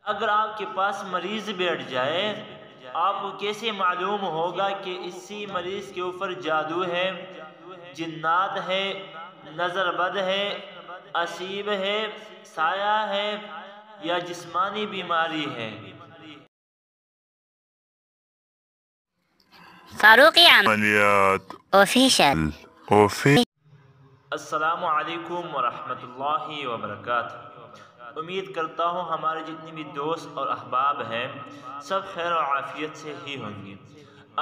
اگر آپ کے پاس مریض بیٹھ جائے، آپ کو کیسے معلوم ہوگا کہ اسی مریض کے اوپر جادو ہے، جنات ہے، نظر بد ہے، اسیب ہے، سایہ ہے یا جسمانی بیماری ہے؟ فاروقی عملیات آفیشل. السلام علیکم ورحمۃ اللہ وبرکاتہ۔ امید کرتا ہوں ہمارے جتنے بھی دوست اور احباب ہیں سب خیر و عافیت سے ہی ہوں گے۔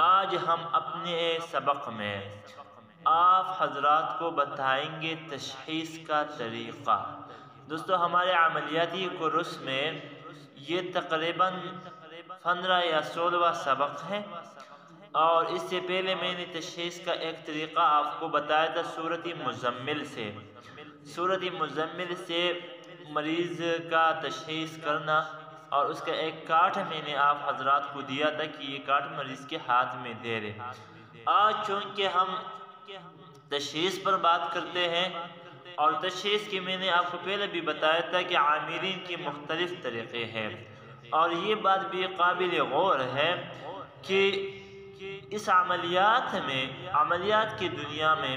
آج ہم اپنے سبق میں آپ حضرات کو بتائیں گے تشخیص کا طریقہ۔ دوستو، ہمارے عملیاتی کورس میں یہ تقریباً 15 یا 16واں سبق ہے، اور اس سے پہلے میں نے تشخیص کا ایک طریقہ آپ کو بتایا تھا سورۃ مزمل سے۔ سورۃ مزمل سے مریض کا تشخیص کرنا، اور اس کا ایک کارڈ میں نے آپ حضرات کو دیا تھا کہ یہ کارڈ مریض کے ہاتھ میں دے رہے۔ آج چونکہ ہم تشخیص پر بات کرتے ہیں، اور تشخیص کی میں نے آپ کو پہلے بھی بتایا تھا کہ عاملین کی مختلف طریقے ہیں، اور یہ بات بھی قابل غور ہے کہ اس عملیات کی دنیا میں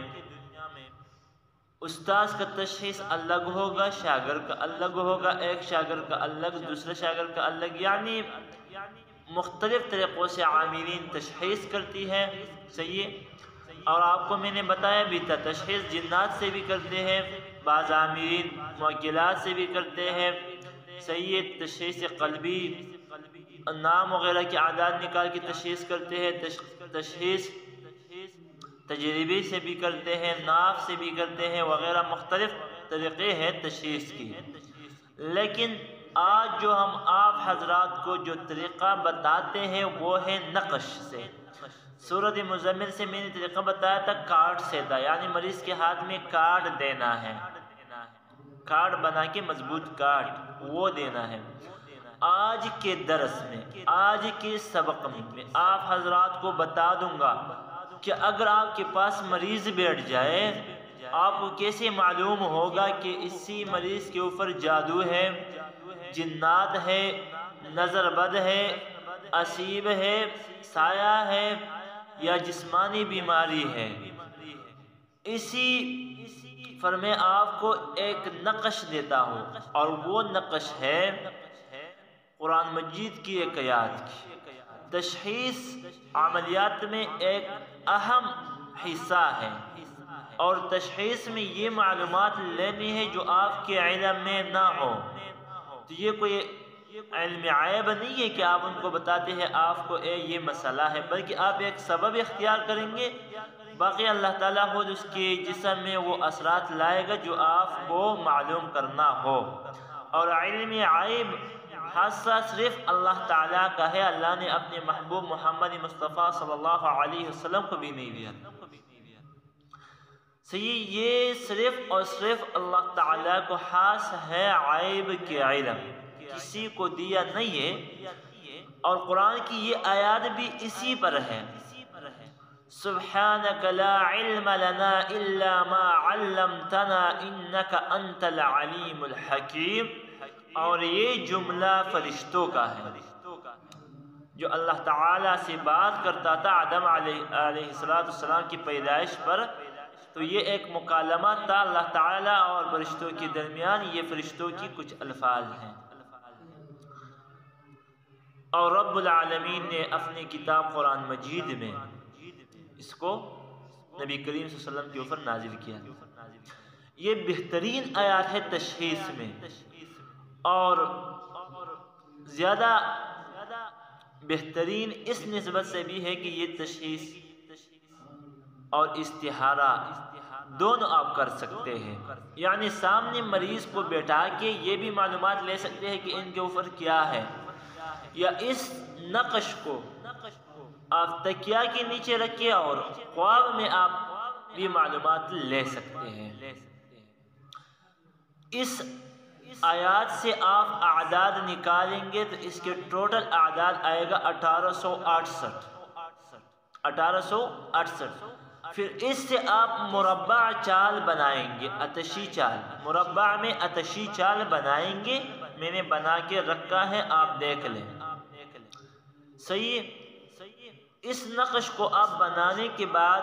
استاذ کا تشخیص الگ ہوگا، شاگرد کا الگ ہوگا، ایک شاگرد کا الگ، دوسرے شاگرد کا الگ، یعنی مختلف طریقوں سے عاملین تشخیص کرتی ہے۔ صحیح؟ اور آپ کو میں نے بتایا بھی تھا تشخیص جنات سے بھی کرتے ہیں، بعض عاملین موکلات سے بھی کرتے ہیں۔ صحیح؟ تشخیص قلبی، نام وغیرہ کے اعداد نکال کے تشخیص کرتے ہیں، تشخیص تجربی سے بھی کرتے ہیں، ناف سے بھی کرتے ہیں، وغیرہ مختلف طریقے ہیں تشخیص کی۔ لیکن آج جو ہم آپ حضرات کو جو طریقہ بتاتے ہیں وہ ہے نقش سے۔ سورۃ مزمل سے میں نے طریقہ بتایا تھا کارڈ سے تھا، یعنی مریض کے ہاتھ میں کارڈ دینا ہے، کارڈ بنا کے مضبوط کارڈ وہ دینا ہے۔ آج کے درس میں، آج کے سبق میں آپ حضرات کو بتا دوں گا کہ اگر آپ کے پاس مریض بیٹھ جائے، آپ کو کیسے معلوم ہوگا کہ اسی مریض کے اوپر جادو ہے، جنات ہے، نظر بد ہے، اسیب ہے، سایہ ہے یا جسمانی بیماری ہے؟ اسی پر میں آپ کو ایک نقش دیتا ہوں، اور وہ نقش ہے قرآن مجید کی ایک آیات کی۔ تشخیص عملیات میں ایک اہم حصہ ہے، اور تشخیص میں یہ معلومات لینی ہے جو آپ کے علم میں نہ ہو۔ تو یہ کوئی علم عیب نہیں ہے کہ آپ ان کو بتاتے ہیں آپ کو یہ مسئلہ ہے، بلکہ آپ ایک سبب اختیار کریں گے، باقی اللہ تعالیٰ خود اس کے جسم میں وہ اثرات لائے گا جو آپ کو معلوم کرنا ہو۔ اور علم عیب حادثہ صرف اللہ تعالیٰ کا ہے، اللہ نے اپنے محبوب محمد مصطفیٰ صلی اللہ علیہ وسلم کو بھی نہیں دیا۔ صحیح؟ یہ صرف اور صرف اللہ تعالیٰ کو خاص ہے عیب کے علم، کسی کو دیا نہیں ہے۔ اور قرآن کی یہ آیات بھی اسی پر ہے۔ سبحانک لا علم لنا الا ما علمتنا انک انت العلیم الحکیم۔ اور یہ جملہ فرشتوں کا ہے جو اللہ تعالیٰ سے بات کرتا تھا آدم علیہ السلام کی پیدائش پر، تو یہ ایک مکالمہ تھا اللہ تعالیٰ اور فرشتوں کے درمیان، یہ فرشتوں کی کچھ الفاظ ہیں۔ اور رب العالمین نے اپنی کتاب قرآن مجید میں اس کو نبی کریم صلی اللہ علیہ وسلم کے اوپر نازل کیا۔ یہ بہترین آیات ہے تشخیص میں، اور زیادہ بہترین اس نسبت سے بھی ہے کہ یہ تشخیص اور استخارہ دونوں آپ کر سکتے ہیں، یعنی سامنے مریض کو بیٹھا کے یہ بھی معلومات لے سکتے ہیں کہ ان کے اوپر کیا ہے، یا اس نقش کو آپ تکیہ کے نیچے رکھیں اور خواب میں آپ بھی معلومات لے سکتے ہیں۔ اس آیات سے آپ اعداد نکالیں گے تو اس کے ٹوٹل اعداد آئے گا 1868۔ پھر اس سے آپ مربع چال بنائیں گے، اتشی چال، مربع میں اتشی چال بنائیں گے، میں نے بنا کے رکھا ہے، آپ دیکھ لیں۔ صحیح۔ اس نقش کو آپ بنانے کے بعد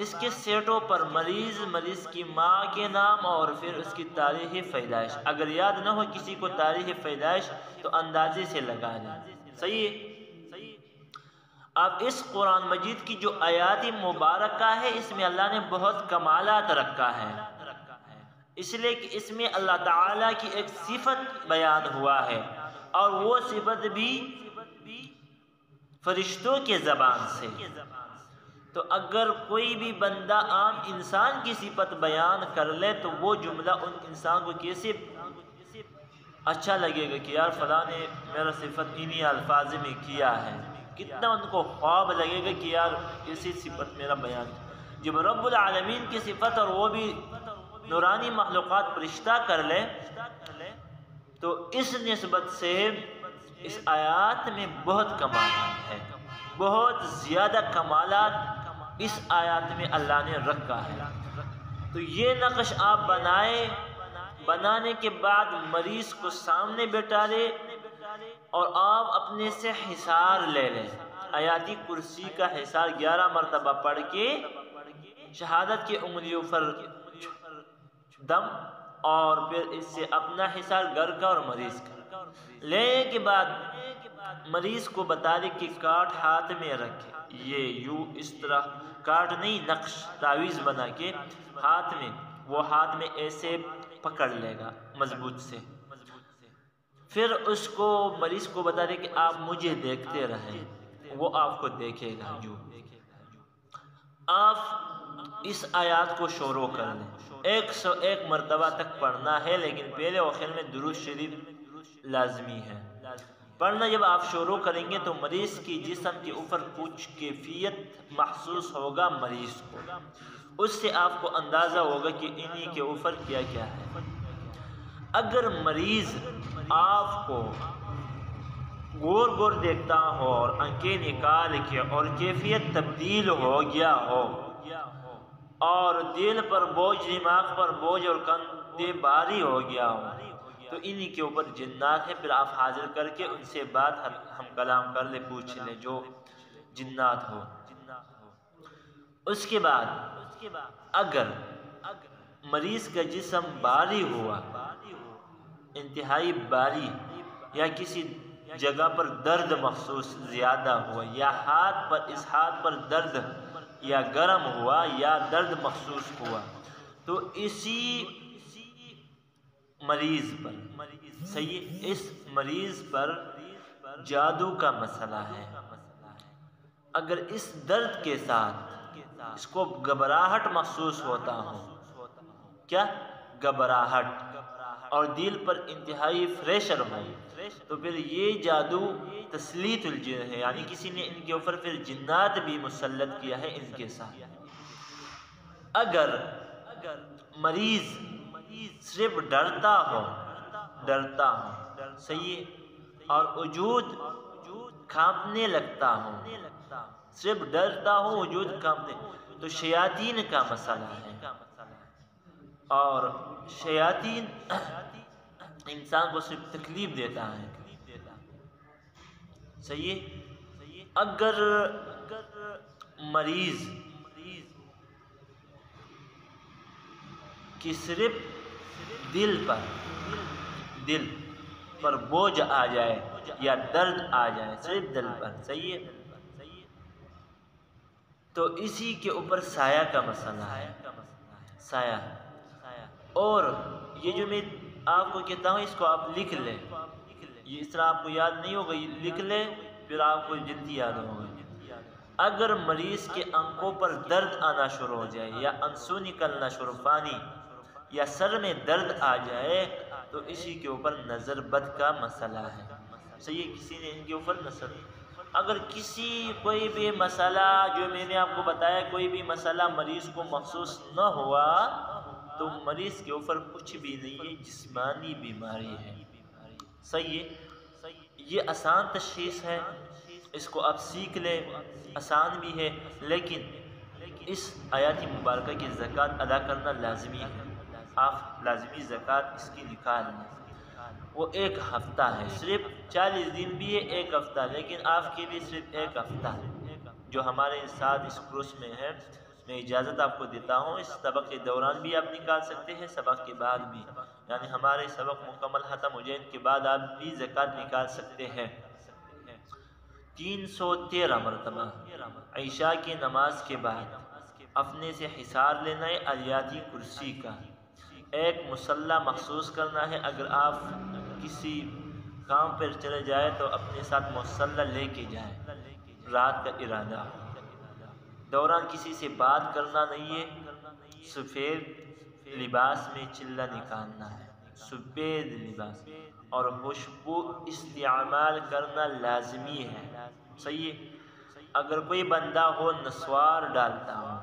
اس کے سیٹوں پر مریض کی ماں کے نام اور پھر اس کی تاریخ پیدائش، اگر یاد نہ ہو کسی کو تاریخ پیدائش تو اندازے سے لگا لیں۔ صحیح۔ اب اس قرآن مجید کی جو آیات مبارکہ ہے اس میں اللہ نے بہت کمالات رکھا ہے، اس لیے کہ اس میں اللہ تعالیٰ کی ایک صفت بیان ہوا ہے، اور وہ صفت بھی فرشتوں کے زبان سے۔ تو اگر کوئی بھی بندہ عام انسان کی صفت بیان کر لے تو وہ جملہ ان انسان کو کیسے اچھا لگے گا کہ یار فلاں نے میرا صفت انہی الفاظ میں کیا ہے، کتنا ان کو خواب لگے گا کہ یار اسی صفت میرا بیان۔ جب رب العالمین کی صفت اور وہ بھی نورانی مخلوقات فرشتہ کر لے تو اس نسبت سے اس آیات میں بہت کمالات ہے، بہت زیادہ کمالات اس آیات میں اللہ نے رکھا ہے۔ تو یہ نقش آپ بنانے کے بعد مریض کو سامنے بٹھا لے اور آپ اپنے سے حصار لے لیں، آیات کرسی کا حصار 11 مرتبہ پڑھ کے شہادت کی انگلیوں پر دم، اور پھر اس سے اپنا حصار گھر کا اور مریض کا لینے کے بعد مریض کو بتا دے کہ کارڈ ہاتھ میں رکھے، یہ یوں اس طرح کارڈ نہیں، نقش تعویذ بنا کے ہاتھ میں، وہ ہاتھ میں ایسے پکڑ لے گا مضبوط سے، پھر اس کو مریض کو بتا دے کہ آپ مجھے دیکھتے رہیں، وہ آپ کو دیکھے گا۔ جو آپ اس آیات کو شروع کر لیں، 101 مرتبہ تک پڑھنا ہے، لیکن پہلے آخر میں درود شریف لازمی ہے پڑھنا۔ جب آپ شروع کریں گے تو مریض کی جسم کے اوپر کچھ کیفیت محسوس ہوگا، مریض کو اس سے آپ کو اندازہ ہوگا کہ انہی کے اوپر کیا کیا ہے۔ اگر مریض آپ کو غور دیکھتا ہو اور آنکھیں نکال کے اور کیفیت تبدیل ہو گیا ہو اور دل پر بوجھ، دماغ پر بوجھ اور کندھے بھاری ہو گیا ہو تو انہی کے اوپر جنات ہیں، پھر آپ حاضر کر کے ان سے بات ہم کلام کر لیں، پوچھ لیں جو جنات ہو۔ اس کے بعد اگر مریض کا جسم بھاری ہوا، انتہائی بھاری، یا کسی جگہ پر درد محسوس زیادہ ہوا، یا اس ہاتھ پر درد یا گرم ہوا یا درد محسوس ہوا، تو اسی مریض پر اس مریض پر جادو کا مسئلہ ہے۔ اگر اس درد کے ساتھ اس کو گھبراہٹ محسوس ہوتا ہو، کیا گھبراہٹ، اور دل پر انتہائی پریشر ہو، تو پھر یہ جادو تسلیط الجن ہے، یعنی کسی نے ان کے اوپر پھر جنات بھی مسلط کیا ہے ان کے ساتھ۔ اگر مریض صرف ڈرتا ہو صحیح، اور وجود کانپنے لگتا ہو، صرف ڈرتا ہو وجود کانپنے، تو شیاطین کا مسئلہ ہے، اور شیاطین انسان کو صرف تکلیف دیتا ہے صحیح۔ اگر مریض کی صرف دل پر بوجھ آ جائے یا درد آ جائے، صرف دل پر صحیح ہے، تو اسی کے اوپر سایہ کا مسئلہ ہے، سایہ۔ اور یہ جو میں آپ کو کہتا ہوں اس کو آپ لکھ لیں، یہ اس طرح آپ کو یاد نہیں ہوگا، یہ لکھ لیں پھر آپ کو جلدی یاد ہوگا۔ اگر مریض کے آنکھوں پر درد آنا شروع ہو جائے، یا آنسو نکلنا شروع، پانی، یا سر میں درد آ جائے، تو اسی کے اوپر نظر بد کا مسئلہ ہے صحیح، کسی نے ان کے اوپر نظر۔ اگر کوئی بھی مسئلہ جو میں نے آپ کو بتایا، کوئی بھی مسئلہ مریض کو محسوس نہ ہوا تو مریض کے اوپر کچھ بھی نہیں ہے، جسمانی بیماری ہے صحیح۔ یہ آسان تشخیص ہے، اس کو آپ سیکھ لیں، آسان بھی ہے، لیکن اس آیات مبارکہ کی زکوٰۃ ادا کرنا لازمی ہے، آپ لازمی زکوٰۃ اس کی نکال لیں۔ وہ ایک ہفتہ ہے، صرف 40 دن بھی ہے، ایک ہفتہ، لیکن آپ کے لیے صرف ایک ہفتہ ہے جو ہمارے ساتھ اس کورس میں ہے۔ میں اجازت آپ کو دیتا ہوں، اس سبق کے دوران بھی آپ نکال سکتے ہیں، سبق کے بعد بھی، یعنی ہمارے سبق مکمل ختم ہو جائے کے بعد آپ بھی زکوٰۃ نکال سکتے ہیں۔ 313 مرتبہ عشاء کی نماز کے بعد اپنے سے حصار لینا ہے آیاتی کرسی کا، ایک مصلی مخصوص کرنا ہے۔ اگر آپ کسی کام پر چلے جائے تو اپنے ساتھ مصلی لے کے جائیں، رات کا ارادہ۔ دوران کسی سے بات کرنا نہیں ہے، سفید لباس میں چلہ نکالنا ہے، سفید لباس، اور خوشبو استعمال کرنا لازمی ہے، صحیح ہے۔ اگر کوئی بندہ ہو نسوار ڈالتا ہو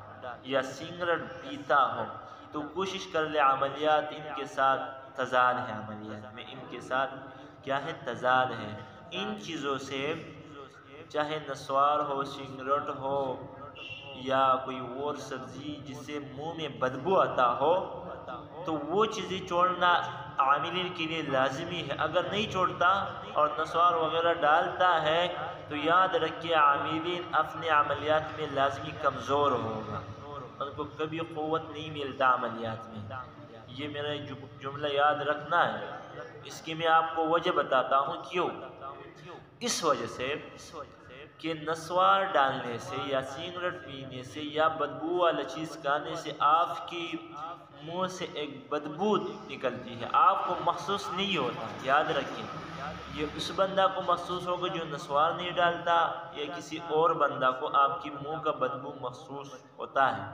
یا سگریٹ پیتا ہو تو کوشش کر لے، عملیات ان کے ساتھ تضاد ہے، عملیات میں ان کے ساتھ کیا ہے؟ تضاد ہے۔ ان چیزوں سے، چاہے نسوار ہو، سگریٹ ہو یا کوئی اور سبزی جس سے منہ میں بدبو آتا ہو، تو وہ چیزیں چھوڑنا عاملین کے لیے لازمی ہے۔ اگر نہیں چھوڑتا اور نسوار وغیرہ ڈالتا ہے تو یاد رکھیے عاملین اپنے عملیات میں لازمی کمزور ہوگا، ان کو کبھی قوت نہیں ملتا عملیات میں۔ یہ میرا جملہ یاد رکھنا ہے، اس کی میں آپ کو وجہ بتاتا ہوں کیوں۔ اس وجہ سے کہ نسوار ڈالنے سے یا سگریٹ پینے سے یا بدبو والا چیز کھانے سے آپ کی منہ سے ایک بدبو نکلتی ہے، آپ کو محسوس نہیں ہوتا، یاد رکھیں۔ یہ اس بندہ کو محسوس ہوگا جو نسوار نہیں ڈالتا، یا کسی اور بندہ کو آپ کی منہ کا بدبو محسوس ہوتا ہے۔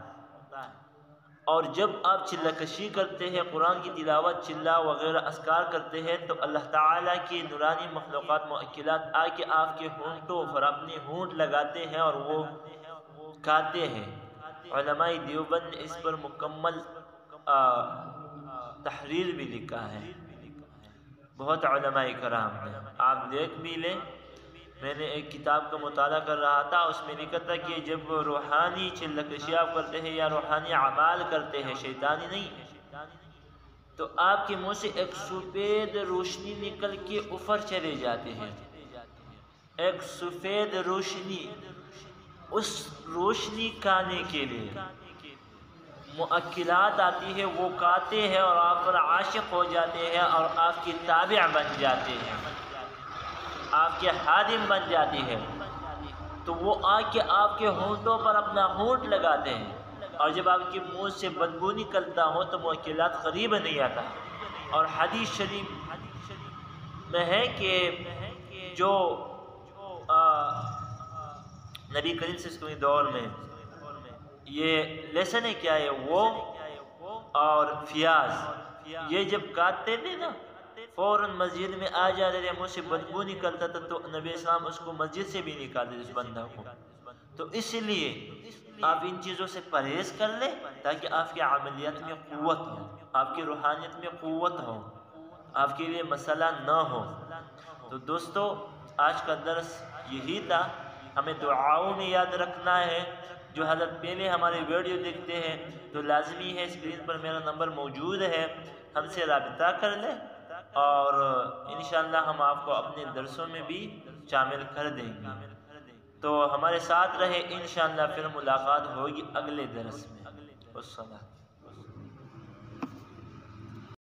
اور جب آپ چلہ کشی کرتے ہیں، قرآن کی تلاوت، چلہ وغیرہ اذکار کرتے ہیں، تو اللہ تعالیٰ کی نورانی مخلوقات مؤکلات آ کے آپ کے ہونٹوں پر اپنے ہونٹ لگاتے ہیں اور وہ کھاتے ہیں۔ علماء دیوبند نے اس پر مکمل تحریر بھی لکھا ہے، بہت علماء کرام نے، آپ دیکھ بھی لیں۔ میں نے ایک کتاب کا مطالعہ کر رہا تھا، اس میں لکھا تھا کہ جب روحانی چلہ کشی آپ کرتے ہیں یا روحانی اعمال کرتے ہیں، شیطانی نہیں، تو آپ کے منہ سے ایک سفید روشنی نکل کے اوپر چلے جاتے ہیں، ایک سفید روشنی۔ اس روشنی کھانے کے لیے مؤکلات آتی ہے، وہ کھاتے ہیں اور آپ پر عاشق ہو جاتے ہیں اور آپ کی تابع بن جاتے ہیں، آپ کے خادم بن جاتے ہیں۔ تو وہ آ کے آپ کے ہونٹوں پر اپنا ہونٹ لگاتے ہیں، اور جب آپ کے منہ سے بدبو نکلتا ہو تو مؤکلات قریب نہیں آتا۔ اور حدیث شریف میں ہے کہ جو نبی کریم صلی اللہ علیہ وسلم کے دور میں یہ لہسن ہے، کیا ہے وہ، اور پیاز، یہ جب کاٹتے تھے نا فوراً مسجد میں آ جاتے تھے، منہ سے بدبو نکلتا تھا تو نبی اسلام اس کو مسجد سے بھی نکالتے تھے اس بندہ کو۔ تو اس لیے آپ ان چیزوں سے پرہیز کر لیں تاکہ آپ کی عملیات میں قوت ہو، آپ کی روحانیت میں قوت ہو، آپ کے لیے مسئلہ نہ ہو۔ تو دوستو، آج کا درس یہی تھا، ہمیں دعاؤں میں یاد رکھنا ہے۔ جو حضرت پہلے ہمارے ویڈیو دیکھتے ہیں تو لازمی ہے، اسکرین پر میرا نمبر موجود ہے، ہم سے رابطہ کر لیں، اور انشاءاللہ ہم آپ کو اپنے درسوں میں بھی شامل کر دیں گے۔ تو ہمارے ساتھ رہے، انشاءاللہ پھر ملاقات ہوگی اگلے درس میں۔ والسلام۔